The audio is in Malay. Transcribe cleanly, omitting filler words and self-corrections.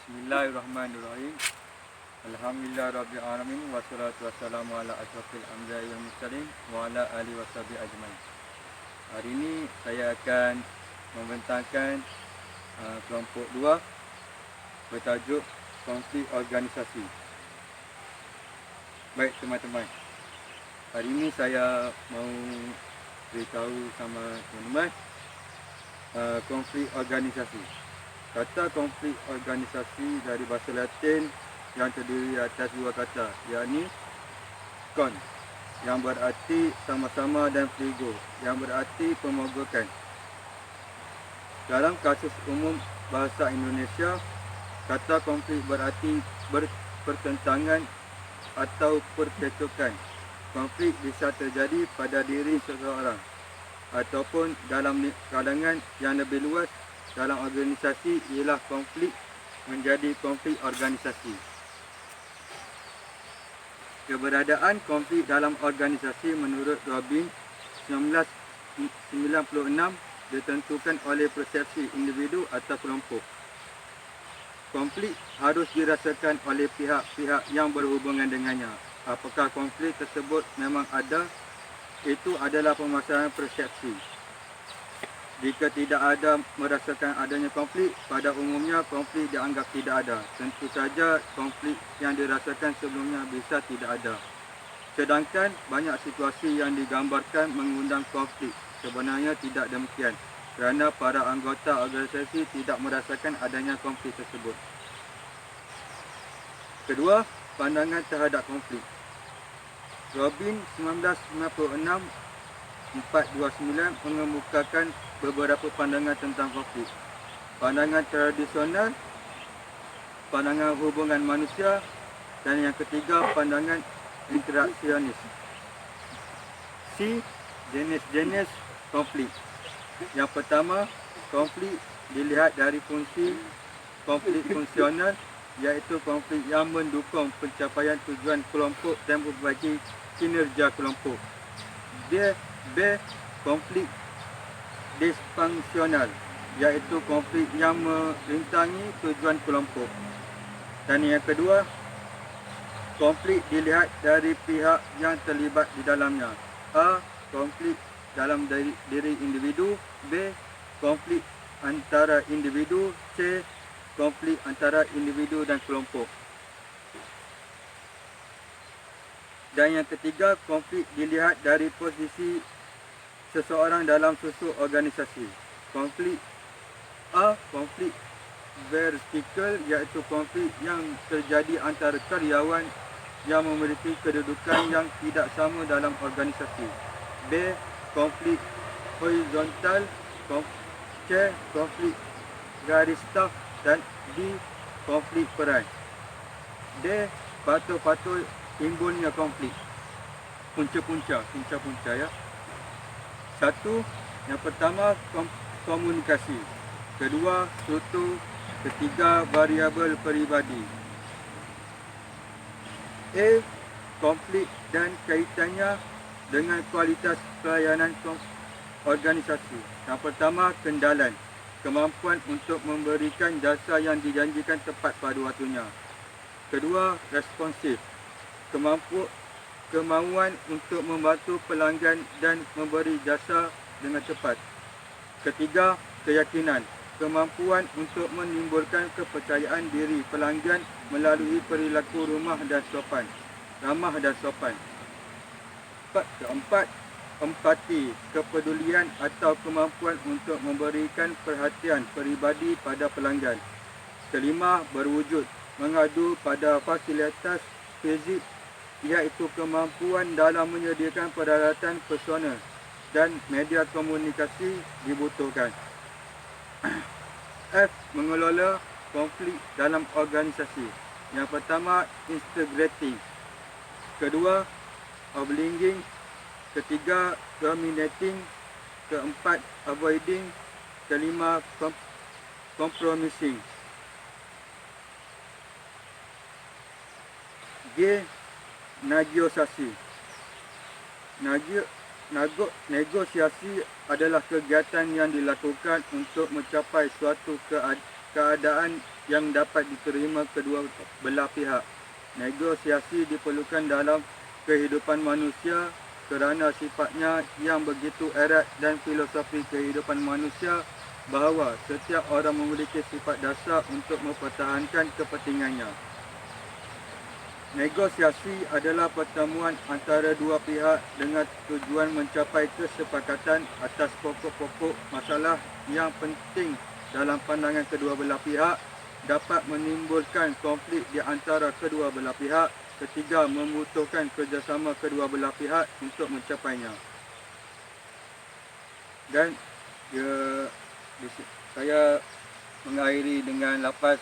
Bismillahirrahmanirrahim. Alhamdulillahirabbil wassalatu wassalamu ala asyrafil anbiya'i wal mursalin wa ala alihi washabihi ajmain. Hari ini saya akan membentangkan kelompok 2 bertajuk konflik organisasi. Baik teman-teman, hari ini saya mau beritahu sama teman-teman konflik organisasi. Kata konflik organisasi dari bahasa Latin yang terdiri atas dua kata, yakni con, yang berarti sama-sama, dan frigo, yang berarti pemogokan. Dalam kasus umum bahasa Indonesia, kata konflik berarti pertentangan atau percekcokan. Konflik bisa terjadi pada diri seseorang ataupun dalam kalangan yang lebih luas. Dalam organisasi ialah konflik menjadi konflik organisasi. Keberadaan konflik dalam organisasi menurut Robin 1996 ditentukan oleh persepsi individu atau kelompok. Konflik harus dirasakan oleh pihak-pihak yang berhubungan dengannya. Apakah konflik tersebut memang ada? Itu adalah permasalahan persepsi. Jika tidak ada merasakan adanya konflik, pada umumnya konflik dianggap tidak ada. Tentu saja konflik yang dirasakan sebelumnya bisa tidak ada. Sedangkan banyak situasi yang digambarkan mengundang konflik. Sebenarnya tidak demikian, kerana para anggota organisasi tidak merasakan adanya konflik tersebut. Kedua, pandangan terhadap konflik. Robin 1996 429 mengemukakan beberapa pandangan tentang konflik. Pandangan tradisional, pandangan hubungan manusia, dan yang ketiga pandangan interaksionis. C. Jenis-jenis konflik. Yang pertama, konflik dilihat dari fungsi. Konflik fungsional, iaitu konflik yang mendukung pencapaian tujuan kelompok dan berbagi kinerja kelompok. B. Konflik disfungsional, iaitu konflik yang merintangi tujuan kelompok. Dan yang kedua, konflik dilihat dari pihak yang terlibat di dalamnya. A. Konflik dalam diri individu. B. Konflik antara individu. C. Konflik antara individu dan kelompok. Dan yang ketiga, konflik dilihat dari posisi seseorang dalam susu organisasi. Konflik A. Konflik vertikal, iaitu konflik yang terjadi antara karyawan yang memiliki kedudukan yang tidak sama dalam organisasi. B. Konflik horizontal. C. Konflik garis staf. Dan D. Konflik peran. D. Faktor-faktor timbulnya konflik. Punca-punca ya. Satu, yang pertama komunikasi. Kedua, struktur. Ketiga, variabel peribadi. A. Konflik dan kaitannya dengan kualitas pelayanan organisasi. Yang pertama, kendalan. Kemampuan untuk memberikan jasa yang dijanjikan tepat pada waktunya. Kedua, responsif. Kemauan untuk membantu pelanggan dan memberi jasa dengan cepat. Ketiga, keyakinan. Kemampuan untuk menimbulkan kepercayaan diri pelanggan melalui perilaku ramah dan sopan. Keempat, empati. Kepedulian atau kemampuan untuk memberikan perhatian peribadi pada pelanggan. Kelima, berwujud. Mengadu pada fasilitas fizik, iaitu kemampuan dalam menyediakan peralatan personal dan media komunikasi dibutuhkan. F. Mengelola konflik dalam organisasi. Yang pertama, integrating. Kedua, obliging. Ketiga, dominating. Keempat, avoiding. Kelima, compromising. G. Negosiasi. Negosiasi adalah kegiatan yang dilakukan untuk mencapai suatu keadaan yang dapat diterima kedua belah pihak. Negosiasi diperlukan dalam kehidupan manusia kerana sifatnya yang begitu erat dan filosofi kehidupan manusia bahawa setiap orang memiliki sifat dasar untuk mempertahankan kepentingannya. Negosiasi adalah pertemuan antara dua pihak dengan tujuan mencapai kesepakatan atas pokok-pokok masalah yang penting dalam pandangan kedua belah pihak, dapat menimbulkan konflik di antara kedua belah pihak. Ketiga, membutuhkan kerjasama kedua belah pihak untuk mencapainya. Dan saya mengakhiri dengan lafaz